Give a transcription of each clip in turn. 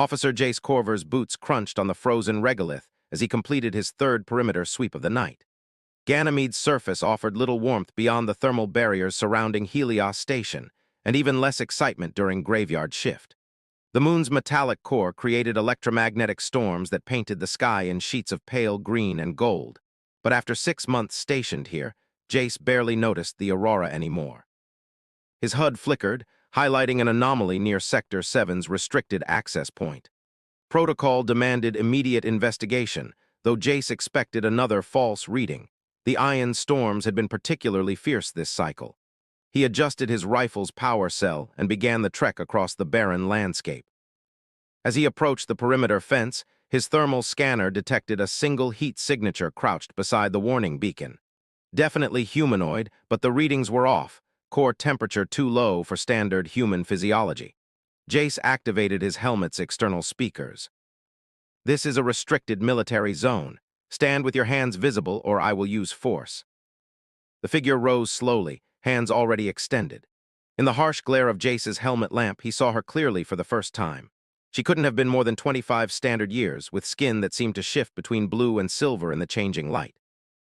Officer Jace Corver's boots crunched on the frozen regolith as he completed his third perimeter sweep of the night. Ganymede's surface offered little warmth beyond the thermal barriers surrounding Helios Station, and even less excitement during graveyard shift. The moon's metallic core created electromagnetic storms that painted the sky in sheets of pale green and gold. But after 6 months stationed here, Jace barely noticed the aurora anymore. His HUD flickered, highlighting an anomaly near Sector 7's restricted access point. Protocol demanded immediate investigation, though Jace expected another false reading. The ion storms had been particularly fierce this cycle. He adjusted his rifle's power cell and began the trek across the barren landscape. As he approached the perimeter fence, his thermal scanner detected a single heat signature crouched beside the warning beacon. Definitely humanoid, but the readings were off, core temperature too low for standard human physiology. Jace activated his helmet's external speakers. "This is a restricted military zone. Stand with your hands visible or I will use force." The figure rose slowly, hands already extended. In the harsh glare of Jace's helmet lamp, he saw her clearly for the first time. She couldn't have been more than 25 standard years, with skin that seemed to shift between blue and silver in the changing light.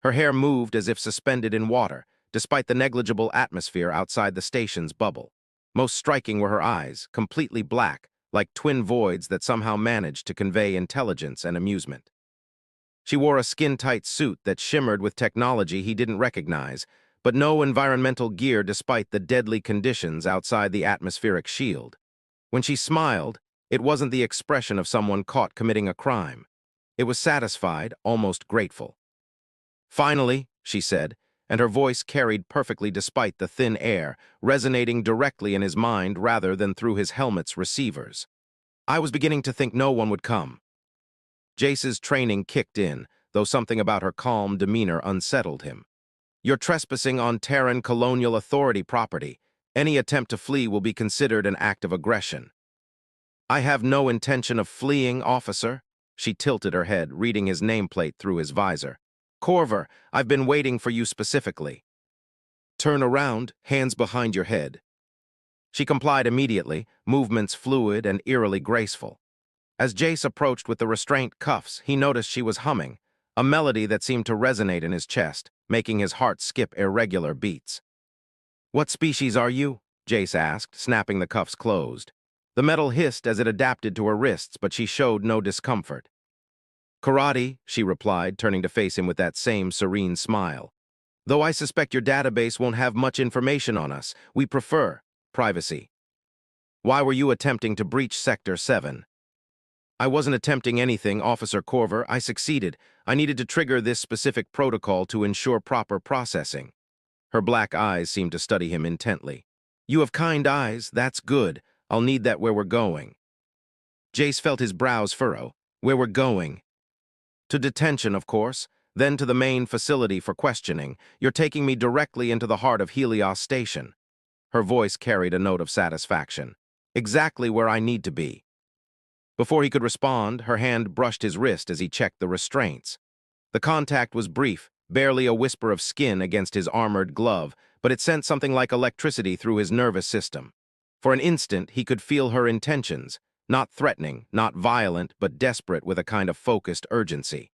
Her hair moved as if suspended in water, despite the negligible atmosphere outside the station's bubble. Most striking were her eyes, completely black, like twin voids that somehow managed to convey intelligence and amusement. She wore a skin-tight suit that shimmered with technology he didn't recognize, but no environmental gear despite the deadly conditions outside the atmospheric shield. When she smiled, it wasn't the expression of someone caught committing a crime. It was satisfied, almost grateful. "Finally," she said, and her voice carried perfectly despite the thin air, resonating directly in his mind rather than through his helmet's receivers. "I was beginning to think no one would come." Jace's training kicked in, though something about her calm demeanor unsettled him. "You're trespassing on Terran colonial authority property. Any attempt to flee will be considered an act of aggression." "I have no intention of fleeing, officer." She tilted her head, reading his nameplate through his visor. "Corver, I've been waiting for you specifically." "Turn around, hands behind your head." She complied immediately, movements fluid and eerily graceful. As Jace approached with the restraint cuffs, he noticed she was humming, a melody that seemed to resonate in his chest, making his heart skip irregular beats. "What species are you?" Jace asked, snapping the cuffs closed. The metal hissed as it adapted to her wrists, but she showed no discomfort. "Karate," she replied, turning to face him with that same serene smile. "Though I suspect your database won't have much information on us, we prefer privacy." "Why were you attempting to breach Sector 7? "I wasn't attempting anything, Officer Corver. I succeeded. I needed to trigger this specific protocol to ensure proper processing." Her black eyes seemed to study him intently. "You have kind eyes. That's good. I'll need that where we're going." Jace felt his brows furrow. "Where we're going?" "To detention, of course, then to the main facility for questioning. You're taking me directly into the heart of Helios Station." Her voice carried a note of satisfaction. "Exactly where I need to be." Before he could respond, her hand brushed his wrist as he checked the restraints. The contact was brief, barely a whisper of skin against his armored glove, but it sent something like electricity through his nervous system. For an instant, he could feel her intentions, not threatening, not violent, but desperate with a kind of focused urgency.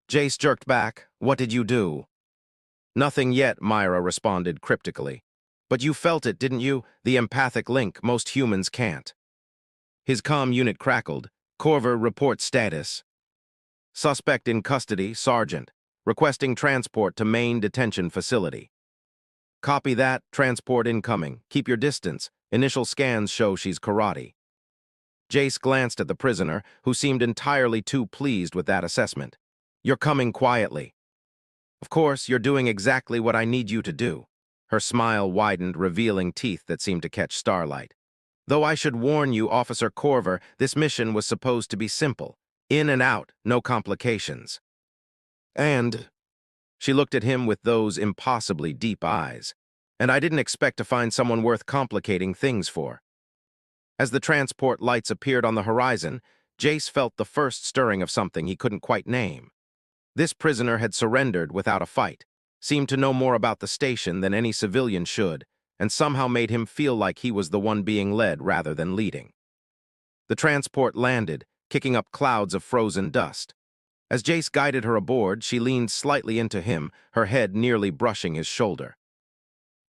Jace jerked back. "What did you do?" "Nothing yet," Myra responded cryptically. "But you felt it, didn't you? The empathic link most humans can't." His comm unit crackled. "Corver, report status." "Suspect in custody, Sergeant. Requesting transport to main detention facility." "Copy that. Transport incoming. Keep your distance. Initial scans show she's karate." Jace glanced at the prisoner, who seemed entirely too pleased with that assessment. "You're coming quietly." "Of course, you're doing exactly what I need you to do." Her smile widened, revealing teeth that seemed to catch starlight. "Though I should warn you, Officer Corver, this mission was supposed to be simple. In and out, no complications." "And?" She looked at him with those impossibly deep eyes. "And I didn't expect to find someone worth complicating things for." As the transport lights appeared on the horizon, Jace felt the first stirring of something he couldn't quite name. This prisoner had surrendered without a fight, seemed to know more about the station than any civilian should, and somehow made him feel like he was the one being led rather than leading. The transport landed, kicking up clouds of frozen dust. As Jace guided her aboard, she leaned slightly into him, her head nearly brushing his shoulder.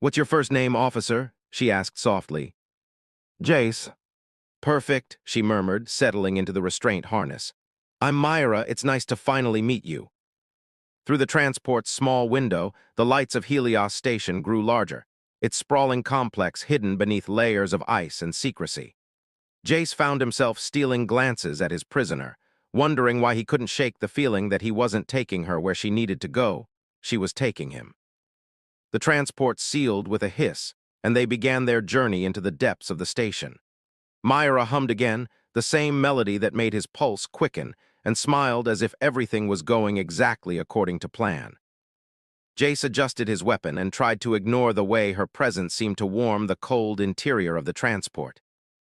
"What's your first name, officer?" she asked softly. "Jace." "Perfect," she murmured, settling into the restraint harness. "I'm Myra. It's nice to finally meet you." Through the transport's small window, the lights of Helios Station grew larger, its sprawling complex hidden beneath layers of ice and secrecy. Jace found himself stealing glances at his prisoner, wondering why he couldn't shake the feeling that he wasn't taking her where she needed to go. She was taking him. The transport sealed with a hiss, and they began their journey into the depths of the station. Myra hummed again, the same melody that made his pulse quicken, and smiled as if everything was going exactly according to plan. Jace adjusted his weapon and tried to ignore the way her presence seemed to warm the cold interior of the transport.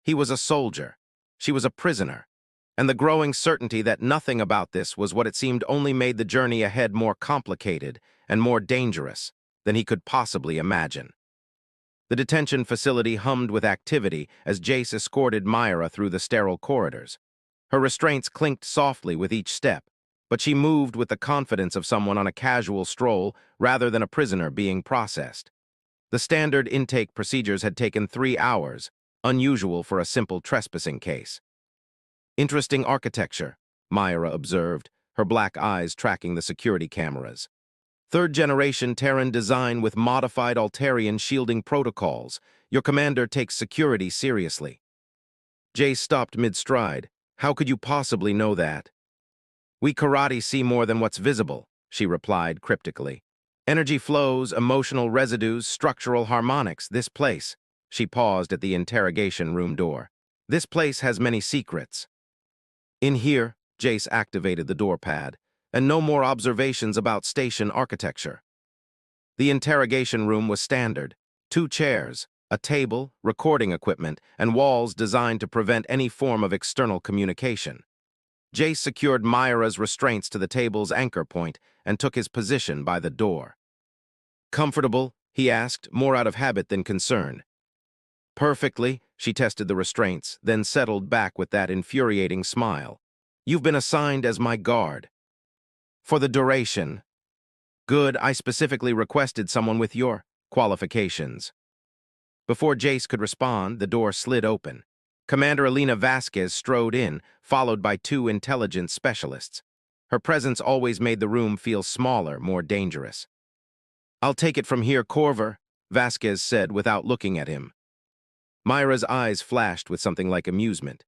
He was a soldier. She was a prisoner. And the growing certainty that nothing about this was what it seemed only made the journey ahead more complicated and more dangerous than he could possibly imagine. The detention facility hummed with activity as Jace escorted Myra through the sterile corridors. Her restraints clinked softly with each step, but she moved with the confidence of someone on a casual stroll rather than a prisoner being processed. The standard intake procedures had taken 3 hours, unusual for a simple trespassing case. "Interesting architecture," Myra observed, her black eyes tracking the security cameras. "Third-generation Terran design with modified Altarian shielding protocols. Your commander takes security seriously." Jace stopped mid-stride. "How could you possibly know that?" "We karate see more than what's visible," she replied cryptically. "Energy flows, emotional residues, structural harmonics, this place." She paused at the interrogation room door. "This place has many secrets." "In here," Jace activated the door pad, "and no more observations about station architecture." The interrogation room was standard. 2 chairs, a table, recording equipment, and walls designed to prevent any form of external communication. Jace secured Myra's restraints to the table's anchor point and took his position by the door. "Comfortable?" he asked, more out of habit than concern. "Perfectly," she tested the restraints, then settled back with that infuriating smile. "You've been assigned as my guard." "For the duration." "Good, I specifically requested someone with your qualifications." Before Jace could respond, the door slid open. Commander Elena Vasquez strode in, followed by 2 intelligence specialists. Her presence always made the room feel smaller, more dangerous. "I'll take it from here, Corver," Vasquez said without looking at him. Myra's eyes flashed with something like amusement.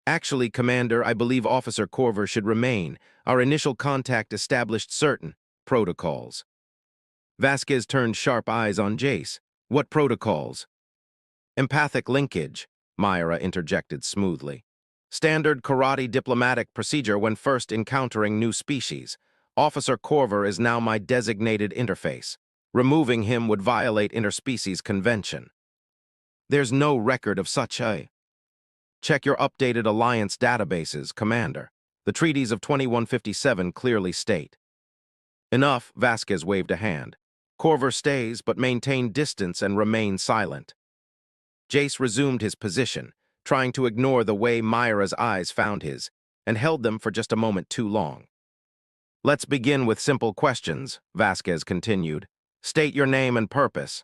"Actually, Commander, I believe Officer Corver should remain. Our initial contact established certain protocols." Vasquez turned sharp eyes on Jace. "What protocols?" "Empathic linkage," Myra interjected smoothly. "Standard karate diplomatic procedure when first encountering new species. Officer Corver is now my designated interface. Removing him would violate interspecies convention." "There's no record of such a..." "Check your updated Alliance databases, Commander. The treaties of 2157 clearly state." "Enough," Vasquez waved a hand. "Corver stays, but maintain distance and remain silent." Jace resumed his position, trying to ignore the way Myra's eyes found his, and held them for just a moment too long. "Let's begin with simple questions," Vasquez continued. "State your name and purpose."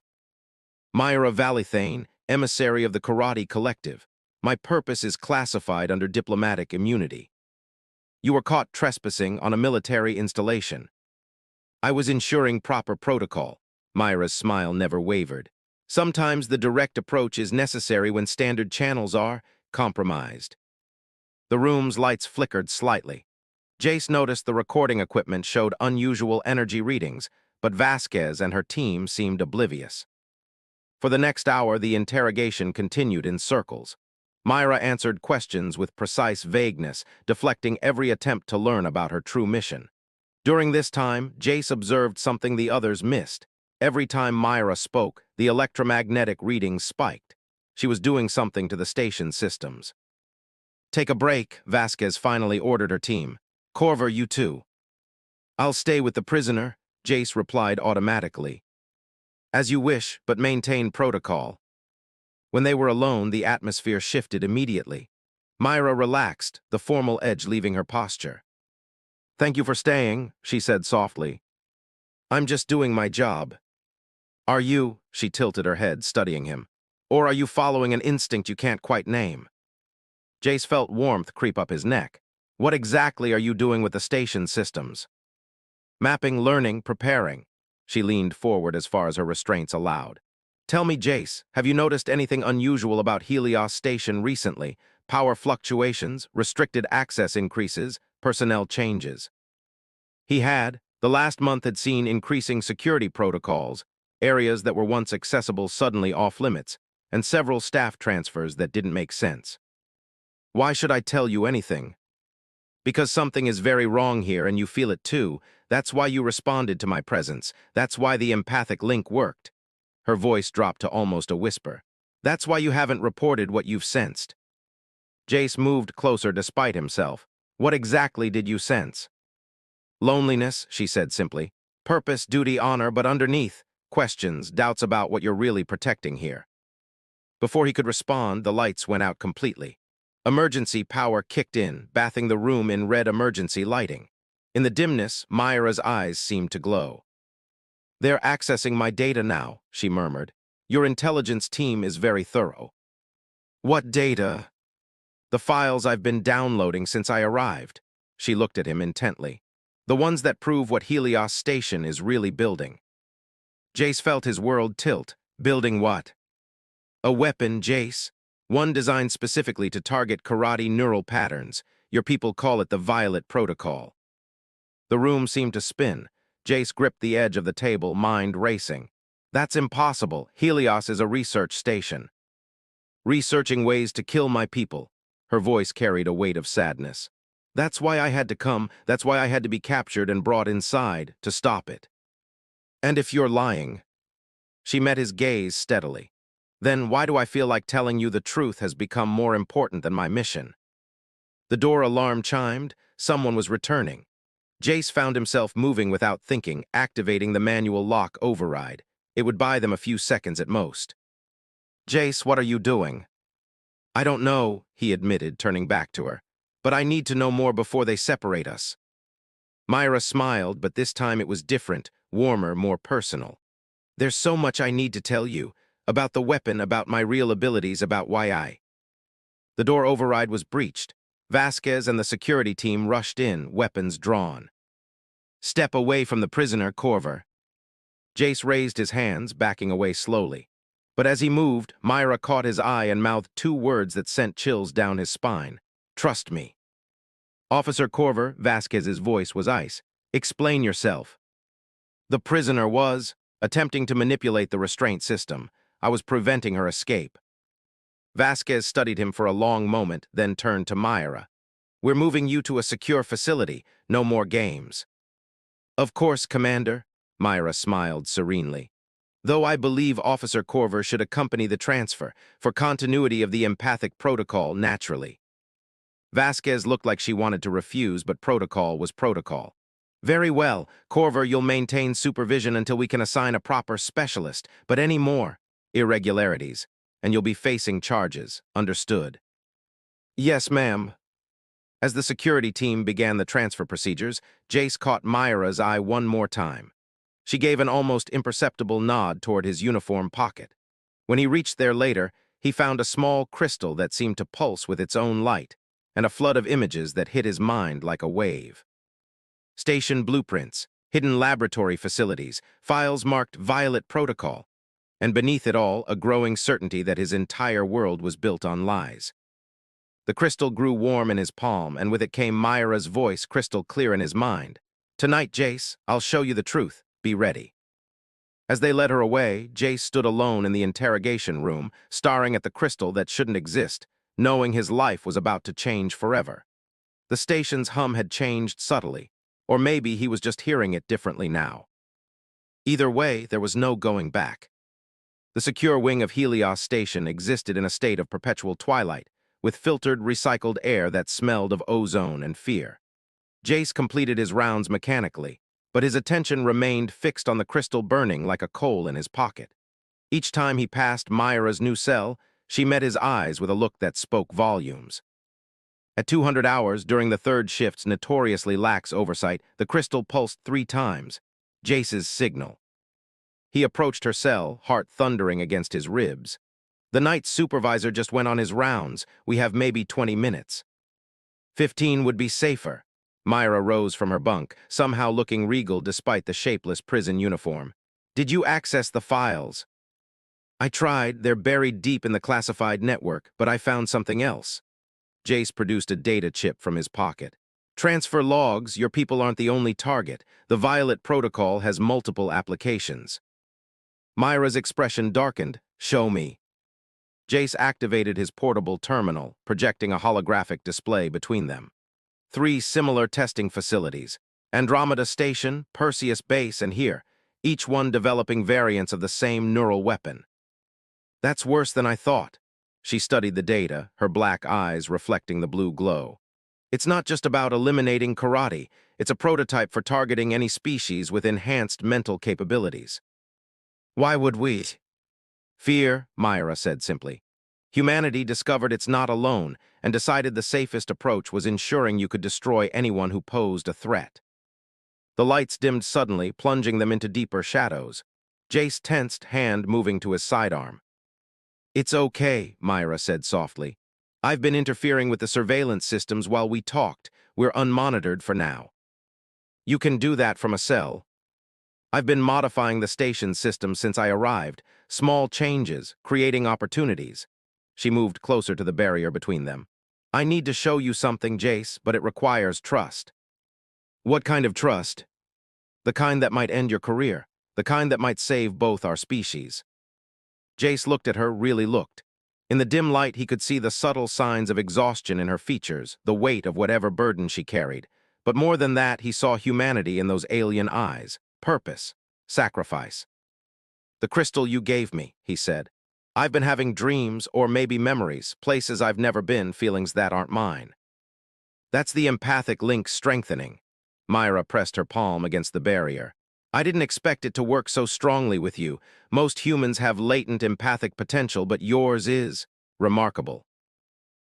"Myra Valithane, emissary of the Karate Collective. My purpose is classified under diplomatic immunity." "You were caught trespassing on a military installation." "I was ensuring proper protocol." Myra's smile never wavered. "Sometimes the direct approach is necessary when standard channels are compromised." The room's lights flickered slightly. Jace noticed the recording equipment showed unusual energy readings, but Vasquez and her team seemed oblivious. For the next hour, the interrogation continued in circles. Myra answered questions with precise vagueness, deflecting every attempt to learn about her true mission. During this time, Jace observed something the others missed. Every time Myra spoke, the electromagnetic readings spiked. She was doing something to the station systems. "Take a break," Vasquez finally ordered her team. "Corver, you too." "I'll stay with the prisoner," Jace replied automatically. "As you wish, but maintain protocol." When they were alone, the atmosphere shifted immediately. Myra relaxed, the formal edge leaving her posture. "Thank you for staying," she said softly. "I'm just doing my job." "Are you?" She tilted her head, studying him. "Or are you following an instinct you can't quite name?" Jace felt warmth creep up his neck. "What exactly are you doing with the station systems?" "Mapping, learning, preparing." She leaned forward as far as her restraints allowed. "Tell me, Jace, have you noticed anything unusual about Helios Station recently? Power fluctuations, restricted access increases, personnel changes?" He had. The last month had seen increasing security protocols, areas that were once accessible suddenly off-limits, and several staff transfers that didn't make sense. "Why should I tell you anything?" "Because something is very wrong here and you feel it too. That's why you responded to my presence. That's why the empathic link worked." Her voice dropped to almost a whisper. "That's why you haven't reported what you've sensed." Jace moved closer despite himself. "What exactly did you sense?" "Loneliness," she said simply. "Purpose, duty, honor, but underneath, questions, doubts about what you're really protecting here." Before he could respond, the lights went out completely. Emergency power kicked in, bathing the room in red emergency lighting. In the dimness, Myra's eyes seemed to glow. "They're accessing my data now," she murmured. "Your intelligence team is very thorough." "What data?" "The files I've been downloading since I arrived." She looked at him intently. "The ones that prove what Helios Station is really building." Jace felt his world tilt. "Building what?" "A weapon, Jace. One designed specifically to target karate neural patterns. Your people call it the Violet Protocol." The room seemed to spin. Jace gripped the edge of the table, mind racing. "That's impossible. Helios is a research station." "Researching ways to kill my people." Her voice carried a weight of sadness. "That's why I had to come. That's why I had to be captured and brought inside, to stop it." "And if you're lying?" She met his gaze steadily. "Then why do I feel like telling you the truth has become more important than my mission?" The door alarm chimed. Someone was returning. Jace found himself moving without thinking, activating the manual lock override. It would buy them a few seconds at most. "Jace, what are you doing?" "I don't know," he admitted, turning back to her. "But I need to know more before they separate us." Myra smiled, but this time it was different, warmer, more personal. "There's so much I need to tell you. About the weapon, about my real abilities, about why I—" The door override was breached. Vasquez and the security team rushed in, weapons drawn. "Step away from the prisoner, Corver." Jace raised his hands, backing away slowly. But as he moved, Myra caught his eye and mouthed two words that sent chills down his spine. "Trust me." "Officer Corver," Vasquez's voice was ice. "Explain yourself." "The prisoner was attempting to manipulate the restraint system. I was preventing her escape." Vasquez studied him for a long moment, then turned to Myra. "We're moving you to a secure facility. No more games." "Of course, Commander," Myra smiled serenely. "Though I believe Officer Corver should accompany the transfer, for continuity of the empathic protocol, naturally." Vasquez looked like she wanted to refuse, but protocol was protocol. "Very well, Corver, you'll maintain supervision until we can assign a proper specialist, but any more irregularities, and you'll be facing charges. Understood?" "Yes, ma'am." As the security team began the transfer procedures, Jace caught Myra's eye one more time. She gave an almost imperceptible nod toward his uniform pocket. When he reached there later, he found a small crystal that seemed to pulse with its own light, and a flood of images that hit his mind like a wave. Station blueprints, hidden laboratory facilities, files marked Violet Protocol, and beneath it all, a growing certainty that his entire world was built on lies. The crystal grew warm in his palm, and with it came Myra's voice crystal clear in his mind. "Tonight, Jace, I'll show you the truth. Be ready." As they led her away, Jace stood alone in the interrogation room, staring at the crystal that shouldn't exist, knowing his life was about to change forever. The station's hum had changed subtly, or maybe he was just hearing it differently now. Either way, there was no going back. The secure wing of Helios Station existed in a state of perpetual twilight, with filtered, recycled air that smelled of ozone and fear. Jace completed his rounds mechanically, but his attention remained fixed on the crystal burning like a coal in his pocket. Each time he passed Myra's new cell, she met his eyes with a look that spoke volumes. At 200 hours, during the third shift's notoriously lax oversight, the crystal pulsed 3 times. Jace's signal. He approached her cell, heart thundering against his ribs. The night supervisor just went on his rounds. We have maybe 20 minutes. 15 would be safer. Myra rose from her bunk, somehow looking regal despite the shapeless prison uniform. Did you access the files? I tried. They're buried deep in the classified network, but I found something else. Jace produced a data chip from his pocket. Transfer logs. Your people aren't the only target. The Violet Protocol has multiple applications. Myra's expression darkened. Show me. Jace activated his portable terminal, projecting a holographic display between them. 3 similar testing facilities: Andromeda Station, Perseus Base, and here, each one developing variants of the same neural weapon. That's worse than I thought. She studied the data, her black eyes reflecting the blue glow. It's not just about eliminating karate, it's a prototype for targeting any species with enhanced mental capabilities. Why would we? Fear, Myra said simply. Humanity discovered it's not alone and decided the safest approach was ensuring you could destroy anyone who posed a threat. The lights dimmed suddenly, plunging them into deeper shadows. Jace tensed, hand moving to his sidearm. It's okay, Myra said softly. I've been interfering with the surveillance systems while we talked. We're unmonitored for now. You can do that from a cell. I've been modifying the station system since I arrived. Small changes, creating opportunities. She moved closer to the barrier between them. I need to show you something, Jace, but it requires trust. What kind of trust? The kind that might end your career. The kind that might save both our species. Jace looked at her, really looked. In the dim light, he could see the subtle signs of exhaustion in her features, the weight of whatever burden she carried. But more than that, he saw humanity in those alien eyes. Purpose. Sacrifice. The crystal you gave me, he said. I've been having dreams, or maybe memories, places I've never been, feelings that aren't mine. That's the empathic link strengthening. Myra pressed her palm against the barrier. I didn't expect it to work so strongly with you. Most humans have latent empathic potential, but yours is remarkable.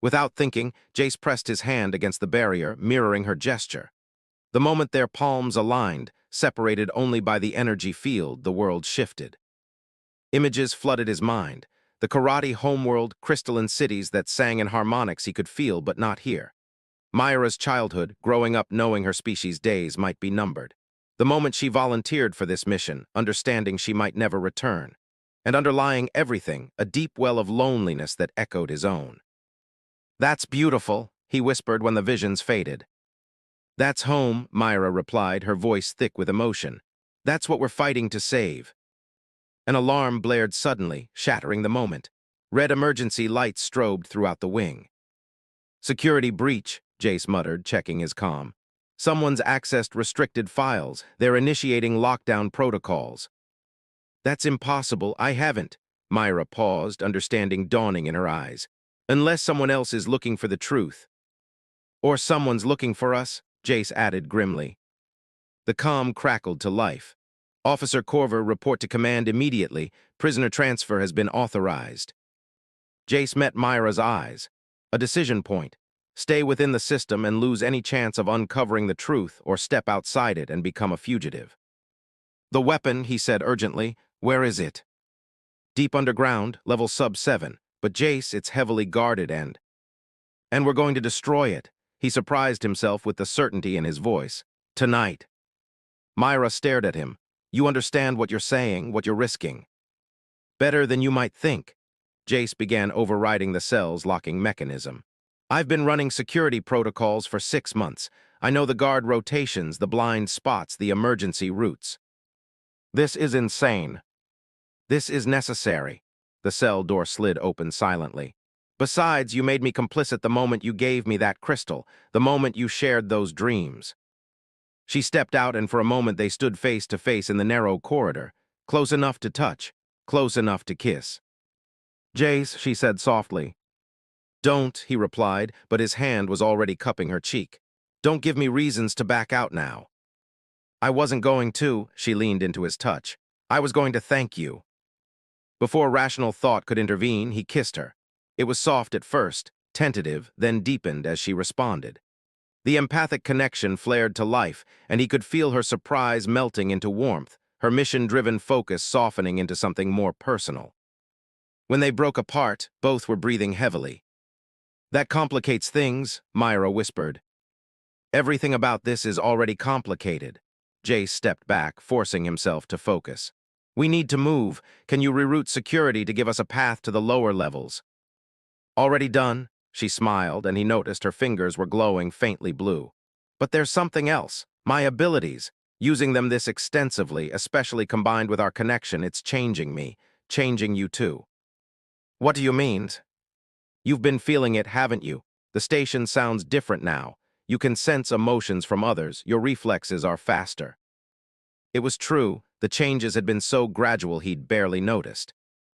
Without thinking, Jace pressed his hand against the barrier, mirroring her gesture. The moment their palms aligned, separated only by the energy field, the world shifted. Images flooded his mind. The karate homeworld, crystalline cities that sang in harmonics he could feel but not hear. Myra's childhood, growing up knowing her species' days might be numbered. The moment she volunteered for this mission, understanding she might never return. And underlying everything, a deep well of loneliness that echoed his own. That's beautiful, he whispered when the visions faded. That's home, Myra replied, her voice thick with emotion. That's what we're fighting to save. An alarm blared suddenly, shattering the moment. Red emergency lights strobed throughout the wing. Security breach, Jace muttered, checking his comm. Someone's accessed restricted files. They're initiating lockdown protocols. That's impossible. I haven't. Myra paused, understanding dawning in her eyes. Unless someone else is looking for the truth. Or someone's looking for us, Jace added grimly. The comm crackled to life. Officer Corver, report to command immediately. Prisoner transfer has been authorized. Jace met Myra's eyes. A decision point. Stay within the system and lose any chance of uncovering the truth, or step outside it and become a fugitive. The weapon, he said urgently. Where is it? Deep underground, level sub-7. But Jace, it's heavily guarded and we're going to destroy it. He surprised himself with the certainty in his voice. Tonight. Myra stared at him. You understand what you're saying, what you're risking. Better than you might think. Jace began overriding the cell's locking mechanism. I've been running security protocols for 6 months. I know the guard rotations, the blind spots, the emergency routes. This is insane. This is necessary. The cell door slid open silently. Besides, you made me complicit the moment you gave me that crystal, the moment you shared those dreams. She stepped out, and for a moment they stood face to face in the narrow corridor, close enough to touch, close enough to kiss. Jace, she said softly. Don't, he replied, but his hand was already cupping her cheek. Don't give me reasons to back out now. I wasn't going to, she leaned into his touch. I was going to thank you. Before rational thought could intervene, he kissed her. It was soft at first, tentative, then deepened as she responded. The empathic connection flared to life, and he could feel her surprise melting into warmth, her mission-driven focus softening into something more personal. When they broke apart, both were breathing heavily. "That complicates things," Myra whispered. "Everything about this is already complicated." Jace stepped back, forcing himself to focus. "We need to move. Can you reroute security to give us a path to the lower levels?" "Already done," she smiled, and he noticed her fingers were glowing faintly blue. "But there's something else. My abilities. Using them this extensively, especially combined with our connection, it's changing me. Changing you too." "What do you mean?" "You've been feeling it, haven't you? The station sounds different now. You can sense emotions from others. Your reflexes are faster." It was true. The changes had been so gradual he'd barely noticed.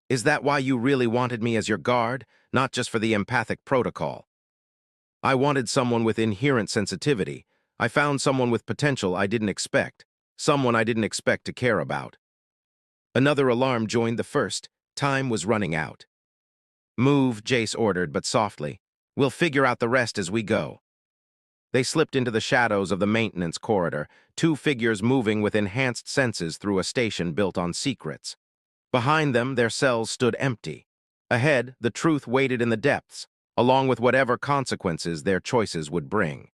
"Is that why you really wanted me as your guard? Not just for the empathic protocol?" "I wanted someone with inherent sensitivity. I found someone with potential I didn't expect. Someone I didn't expect to care about." Another alarm joined the first. Time was running out. "Move," Jace ordered, but softly. "We'll figure out the rest as we go." They slipped into the shadows of the maintenance corridor, two figures moving with enhanced senses through a station built on secrets. Behind them, their cells stood empty. Ahead, the truth waited in the depths, along with whatever consequences their choices would bring.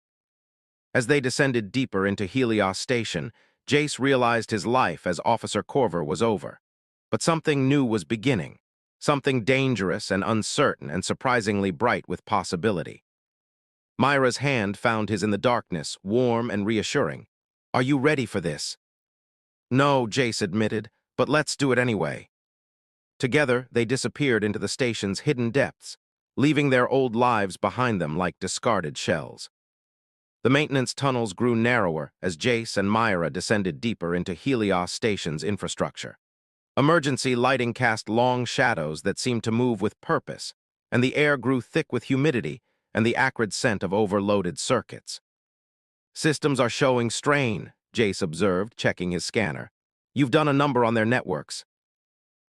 As they descended deeper into Helios Station, Jace realized his life as Officer Corver was over. But something new was beginning, something dangerous and uncertain and surprisingly bright with possibility. Myra's hand found his in the darkness, warm and reassuring. "Are you ready for this?" "No," Jace admitted, "but let's do it anyway." Together, they disappeared into the station's hidden depths, leaving their old lives behind them like discarded shells. The maintenance tunnels grew narrower as Jace and Myra descended deeper into Helios Station's infrastructure. Emergency lighting cast long shadows that seemed to move with purpose, and the air grew thick with humidity and the acrid scent of overloaded circuits. "Systems are showing strain," Jace observed, checking his scanner. "You've done a number on their networks."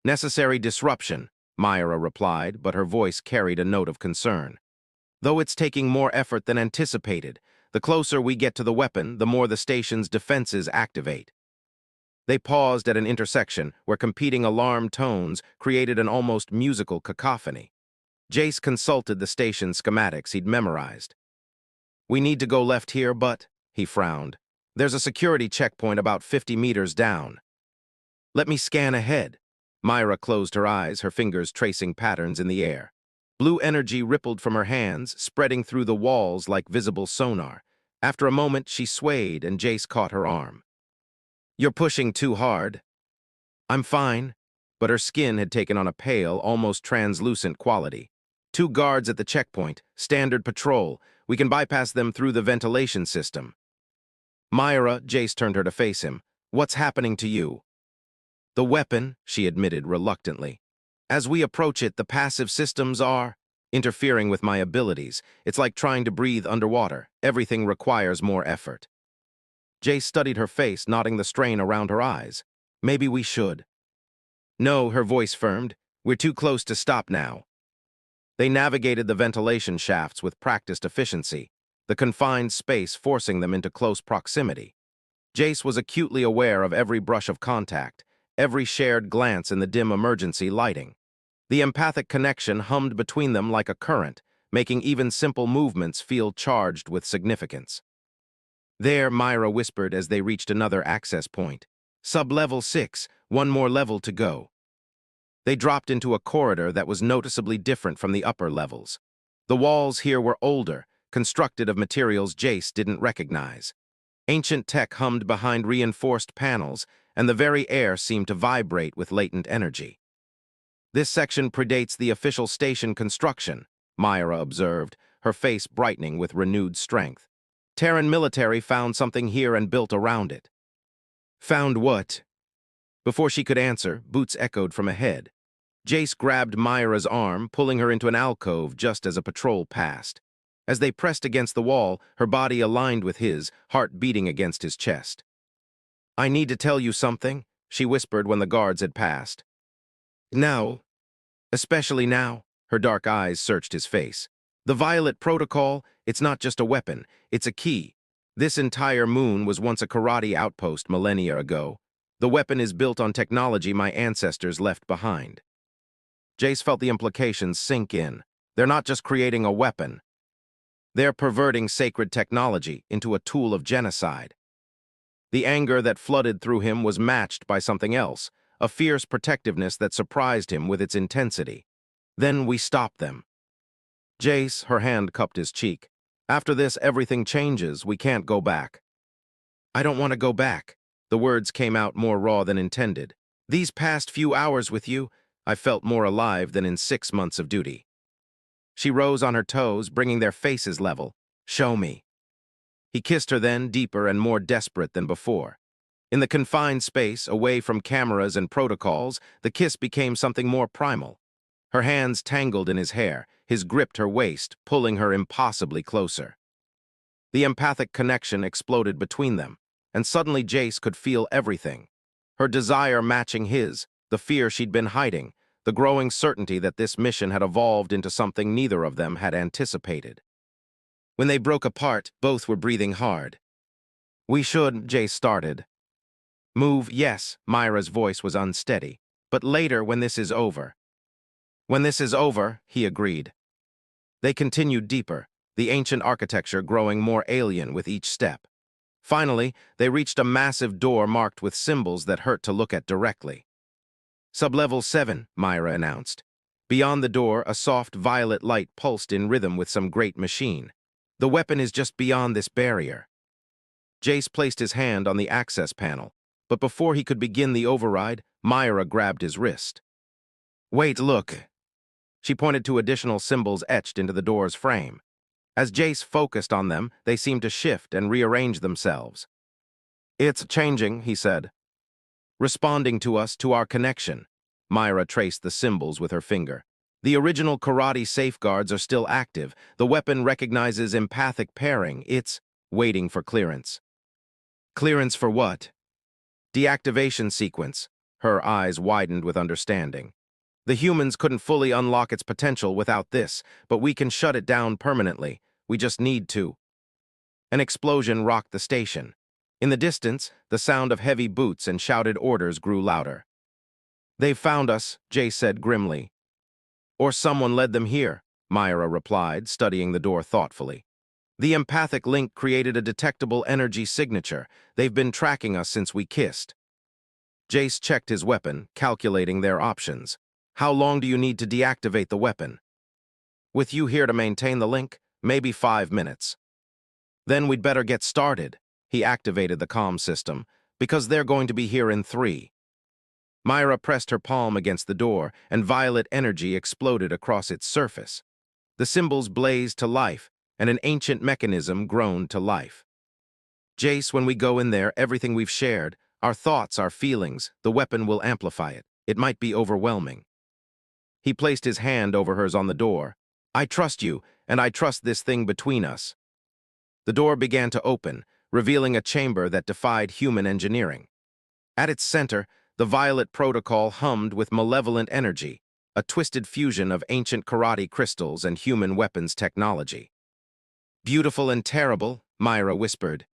"Necessary disruption," Myra replied, but her voice carried a note of concern. "Though it's taking more effort than anticipated, the closer we get to the weapon, the more the station's defenses activate." They paused at an intersection where competing alarm tones created an almost musical cacophony. Jace consulted the station schematics he'd memorized. "We need to go left here, but," he frowned, "there's a security checkpoint about 50 meters down." "Let me scan ahead." Myra closed her eyes, her fingers tracing patterns in the air. Blue energy rippled from her hands, spreading through the walls like visible sonar. After a moment, she swayed, and Jace caught her arm. "You're pushing too hard." "I'm fine." But her skin had taken on a pale, almost translucent quality. "Two guards at the checkpoint, standard patrol. We can bypass them through the ventilation system." "Myra," Jace turned her to face him. "What's happening to you?" "The weapon," she admitted reluctantly. "As we approach it, the passive systems are interfering with my abilities. It's like trying to breathe underwater. Everything requires more effort." Jace studied her face, nodding the strain around her eyes. "Maybe we should." "No," her voice firmed. "We're too close to stop now." They navigated the ventilation shafts with practiced efficiency, the confined space forcing them into close proximity. Jace was acutely aware of every brush of contact, every shared glance in the dim emergency lighting. The empathic connection hummed between them like a current, making even simple movements feel charged with significance. "There," Myra whispered as they reached another access point. "Sub-level 6, one more level to go." They dropped into a corridor that was noticeably different from the upper levels. The walls here were older, constructed of materials Jace didn't recognize. Ancient tech hummed behind reinforced panels, and the very air seemed to vibrate with latent energy. "This section predates the official station construction," Myra observed, her face brightening with renewed strength. "Terran military found something here and built around it." "Found what?" Before she could answer, boots echoed from ahead. Jace grabbed Myra's arm, pulling her into an alcove just as a patrol passed. As they pressed against the wall, her body aligned with his, heart beating against his chest. "I need to tell you something," she whispered when the guards had passed. "Now. Especially now." Her dark eyes searched his face. The Violet Protocol, it's not just a weapon, it's a key. This entire moon was once a karate outpost millennia ago. The weapon is built on technology my ancestors left behind. Jace felt the implications sink in. They're not just creating a weapon. They're perverting sacred technology into a tool of genocide. The anger that flooded through him was matched by something else, a fierce protectiveness that surprised him with its intensity. Then we stopped them. Jace, her hand cupped his cheek. After this, everything changes. We can't go back. I don't want to go back. The words came out more raw than intended. These past few hours with you, I felt more alive than in 6 months of duty. She rose on her toes, bringing their faces level. Show me. He kissed her then, deeper and more desperate than before. In the confined space, away from cameras and protocols, the kiss became something more primal. Her hands tangled in his hair, his gripped her waist, pulling her impossibly closer. The empathic connection exploded between them, and suddenly Jace could feel everything. Her desire matching his, the fear she'd been hiding, the growing certainty that this mission had evolved into something neither of them had anticipated. When they broke apart, both were breathing hard. We should, Jace started. Move, yes, Myra's voice was unsteady. But later, when this is over. When this is over, he agreed. They continued deeper, the ancient architecture growing more alien with each step. Finally, they reached a massive door marked with symbols that hurt to look at directly. Sublevel 7, Myra announced. Beyond the door, a soft violet light pulsed in rhythm with some great machine. The weapon is just beyond this barrier. Jace placed his hand on the access panel, but before he could begin the override, Myra grabbed his wrist. Wait, look. She pointed to additional symbols etched into the door's frame. As Jace focused on them, they seemed to shift and rearrange themselves. It's changing, he said. Responding to us, to our connection. Myra traced the symbols with her finger. The original karate safeguards are still active. The weapon recognizes empathic pairing. It's waiting for clearance. Clearance for what? Deactivation sequence. Her eyes widened with understanding. The humans couldn't fully unlock its potential without this, but we can shut it down permanently. We just need to. An explosion rocked the station. In the distance, the sound of heavy boots and shouted orders grew louder. They've found us, Jay said grimly. Or someone led them here, Myra replied, studying the door thoughtfully. The empathic link created a detectable energy signature. They've been tracking us since we kissed. Jace checked his weapon, calculating their options. How long do you need to deactivate the weapon? With you here to maintain the link, maybe 5 minutes. Then we'd better get started. He activated the comm system, because they're going to be here in 3. Myra pressed her palm against the door, and violet energy exploded across its surface. The symbols blazed to life, and an ancient mechanism groaned to life. Jace, when we go in there, everything we've shared, our thoughts, our feelings, the weapon will amplify it. It might be overwhelming. He placed his hand over hers on the door. I trust you, and I trust this thing between us. The door began to open, revealing a chamber that defied human engineering. At its center, the violet protocol hummed with malevolent energy, a twisted fusion of ancient karate crystals and human weapons technology. Beautiful and terrible, Myra whispered.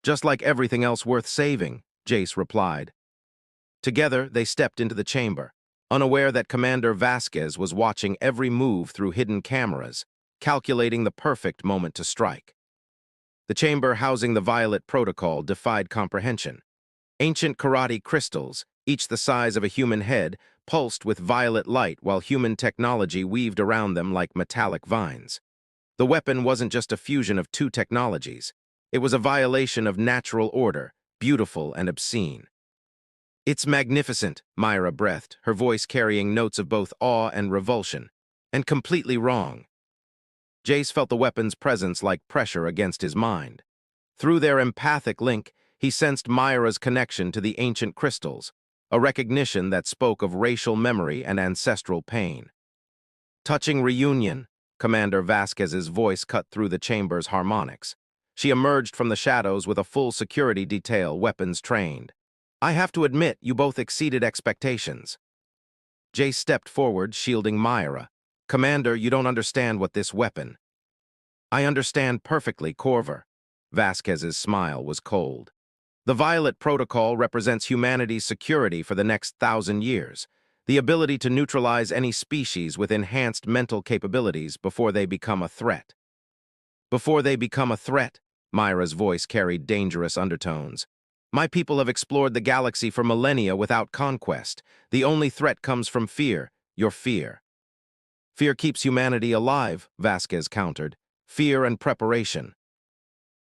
Just like everything else worth saving, Jace replied. Together, they stepped into the chamber, unaware that Commander Vasquez was watching every move through hidden cameras, calculating the perfect moment to strike. The chamber housing the violet protocol defied comprehension. Ancient karate crystals, each the size of a human head, pulsed with violet light while human technology weaved around them like metallic vines. The weapon wasn't just a fusion of 2 technologies. It was a violation of natural order, beautiful and obscene. It's magnificent, Myra breathed, her voice carrying notes of both awe and revulsion. And completely wrong. Jace felt the weapon's presence like pressure against his mind. Through their empathic link, he sensed Myra's connection to the ancient crystals, a recognition that spoke of racial memory and ancestral pain. Touching reunion, Commander Vasquez's voice cut through the chamber's harmonics. She emerged from the shadows with a full security detail, weapons trained. I have to admit, you both exceeded expectations. Jace stepped forward, shielding Myra. Commander, you don't understand what this weapon— I understand perfectly, Corver. Vasquez's smile was cold. The Violet Protocol represents humanity's security for the next 1,000 years, the ability to neutralize any species with enhanced mental capabilities before they become a threat. Before they become a threat, Myra's voice carried dangerous undertones. My people have explored the galaxy for millennia without conquest. The only threat comes from fear, your fear. Fear keeps humanity alive, Vasquez countered. Fear and preparation.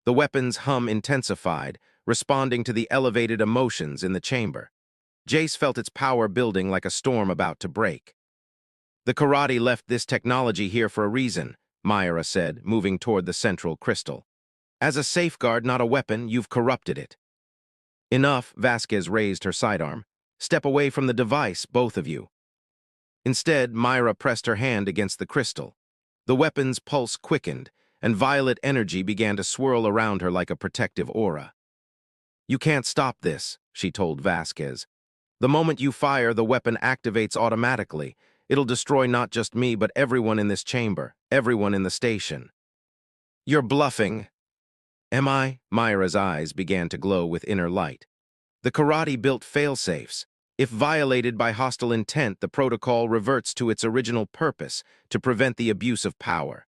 The weapon's hum intensified, responding to the elevated emotions in the chamber. Jace felt its power building like a storm about to break. The karate left this technology here for a reason, Myra said, moving toward the central crystal. As a safeguard, not a weapon, you've corrupted it. Enough, Vasquez raised her sidearm. Step away from the device, both of you. Instead, Myra pressed her hand against the crystal. The weapon's pulse quickened, and violet energy began to swirl around her like a protective aura. You can't stop this, she told Vasquez. The moment you fire, the weapon activates automatically. It'll destroy not just me, but everyone in this chamber, everyone in the station. You're bluffing. Am I? Myra's eyes began to glow with inner light. The karate built failsafes. If violated by hostile intent, the protocol reverts to its original purpose, to prevent the abuse of power.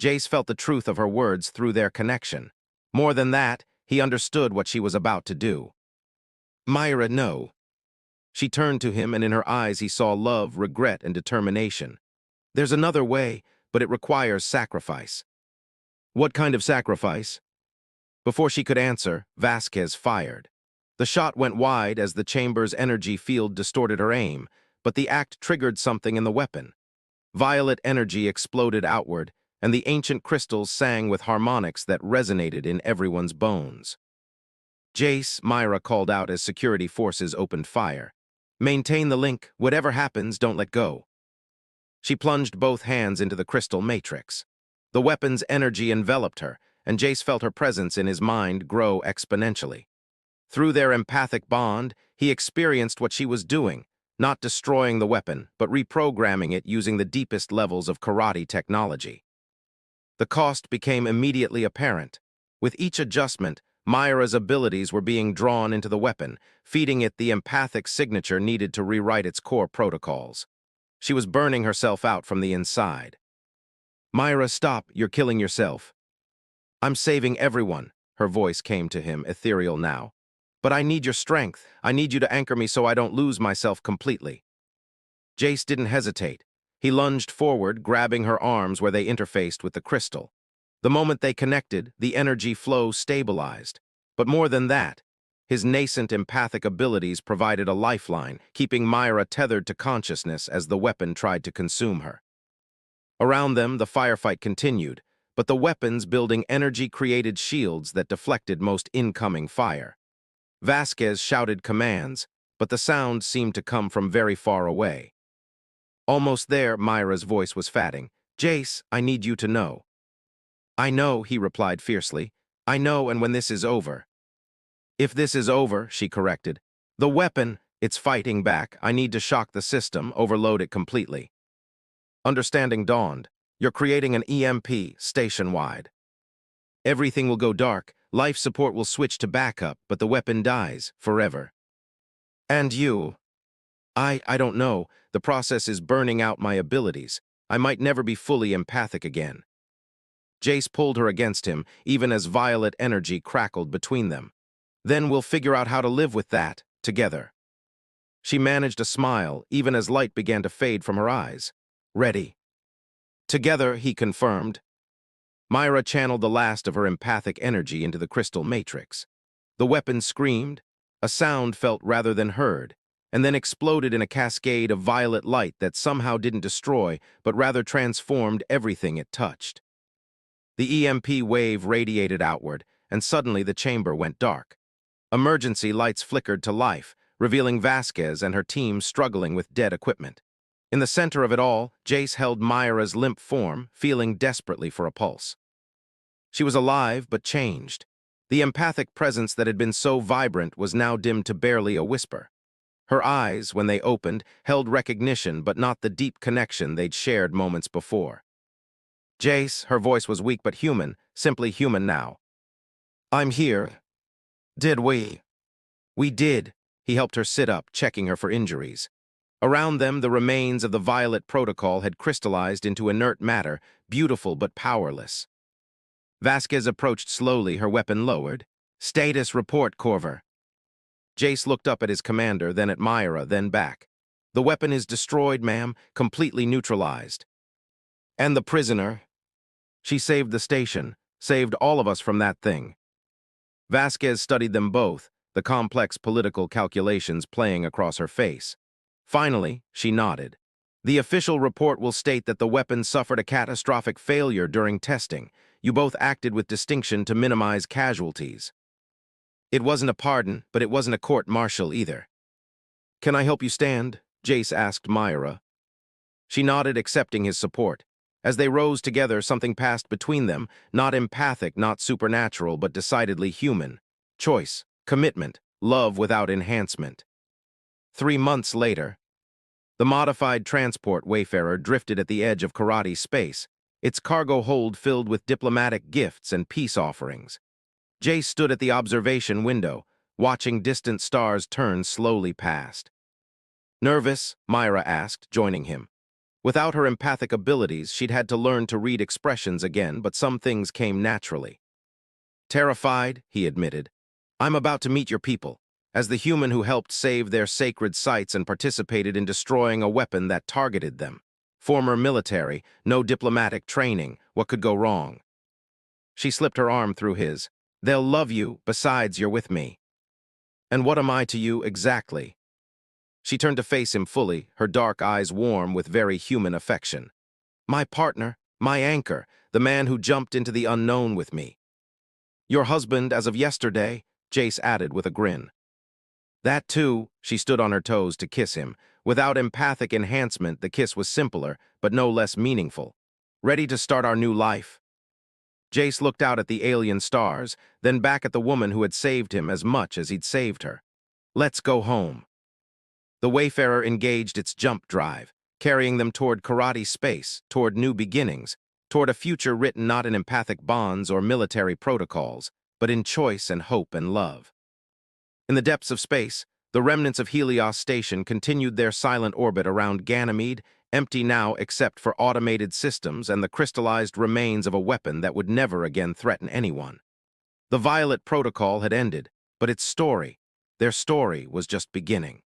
Jace felt the truth of her words through their connection. More than that, he understood what she was about to do. Myra, no. She turned to him, and in her eyes he saw love, regret, and determination. There's another way, but it requires sacrifice. What kind of sacrifice? Before she could answer, Vasquez fired. The shot went wide as the chamber's energy field distorted her aim, but the act triggered something in the weapon. Violet energy exploded outward, and the ancient crystals sang with harmonics that resonated in everyone's bones. Jace, Myra called out as security forces opened fire. Maintain the link. Whatever happens, don't let go. She plunged both hands into the crystal matrix. The weapon's energy enveloped her, and Jace felt her presence in his mind grow exponentially. Through their empathic bond, he experienced what she was doing, not destroying the weapon, but reprogramming it using the deepest levels of karate technology. The cost became immediately apparent. With each adjustment, Myra's abilities were being drawn into the weapon, feeding it the empathic signature needed to rewrite its core protocols. She was burning herself out from the inside. Myra, stop, you're killing yourself. I'm saving everyone, her voice came to him, ethereal now. But I need your strength. I need you to anchor me so I don't lose myself completely. Jace didn't hesitate. He lunged forward, grabbing her arms where they interfaced with the crystal. The moment they connected, the energy flow stabilized. But more than that, his nascent empathic abilities provided a lifeline, keeping Myra tethered to consciousness as the weapon tried to consume her. Around them, the firefight continued, but the weapons building energy-created shields that deflected most incoming fire. Vasquez shouted commands, but the sound seemed to come from very far away. Almost there, Myra's voice was fatting. Jace, I need you to know. I know, he replied fiercely. I know, and when this is over. If this is over, she corrected. The weapon, it's fighting back. I need to shock the system, overload it completely. Understanding dawned. You're creating an EMP, station-wide. Everything will go dark, life support will switch to backup, but the weapon dies, forever. And you? I don't know. The process is burning out my abilities. I might never be fully empathic again. Jace pulled her against him, even as violet energy crackled between them. Then we'll figure out how to live with that, together. She managed a smile, even as light began to fade from her eyes. Ready. Together, he confirmed. Myra channeled the last of her empathic energy into the crystal matrix. The weapon screamed, a sound felt rather than heard, and then exploded in a cascade of violet light that somehow didn't destroy, but rather transformed everything it touched. The EMP wave radiated outward, and suddenly the chamber went dark. Emergency lights flickered to life, revealing Vasquez and her team struggling with dead equipment. In the center of it all, Jace held Myra's limp form, feeling desperately for a pulse. She was alive, but changed. The empathic presence that had been so vibrant was now dimmed to barely a whisper. Her eyes, when they opened, held recognition but not the deep connection they'd shared moments before. Jace, her voice was weak but human, simply human now. I'm here. Did we? We did. He helped her sit up, checking her for injuries. Around them, the remains of the Violet Protocol had crystallized into inert matter, beautiful but powerless. Vasquez approached slowly, her weapon lowered. Status report, Corver. Jace looked up at his commander, then at Myra, then back. The weapon is destroyed, ma'am, completely neutralized. And the prisoner? She saved the station, saved all of us from that thing. Vasquez studied them both, the complex political calculations playing across her face. Finally, she nodded. The official report will state that the weapon suffered a catastrophic failure during testing. You both acted with distinction to minimize casualties. It wasn't a pardon, but it wasn't a court-martial either. Can I help you stand? Jace asked Myra. She nodded, accepting his support. As they rose together, something passed between them, not empathic, not supernatural, but decidedly human. Choice, commitment, love without enhancement. 3 months later, the modified transport Wayfarer drifted at the edge of Karate space, its cargo hold filled with diplomatic gifts and peace offerings. Jace stood at the observation window, watching distant stars turn slowly past. Nervous? Myra asked, joining him. Without her empathic abilities, she'd had to learn to read expressions again, but some things came naturally. Terrified, he admitted. I'm about to meet your people, as the human who helped save their sacred sites and participated in destroying a weapon that targeted them. Former military, no diplomatic training, what could go wrong? She slipped her arm through his. They'll love you, besides you're with me. And what am I to you exactly? She turned to face him fully, her dark eyes warm with very human affection. My partner, my anchor, the man who jumped into the unknown with me. Your husband as of yesterday, Jace added with a grin. That too, she stood on her toes to kiss him. Without empathic enhancement, the kiss was simpler, but no less meaningful. Ready to start our new life? Jace looked out at the alien stars, then back at the woman who had saved him as much as he'd saved her. Let's go home. The Wayfarer engaged its jump drive, carrying them toward Karate space, toward new beginnings, toward a future written not in empathic bonds or military protocols, but in choice and hope and love. In the depths of space, the remnants of Helios Station continued their silent orbit around Ganymede, empty now except for automated systems and the crystallized remains of a weapon that would never again threaten anyone. The Violet Protocol had ended, but its story, their story, was just beginning.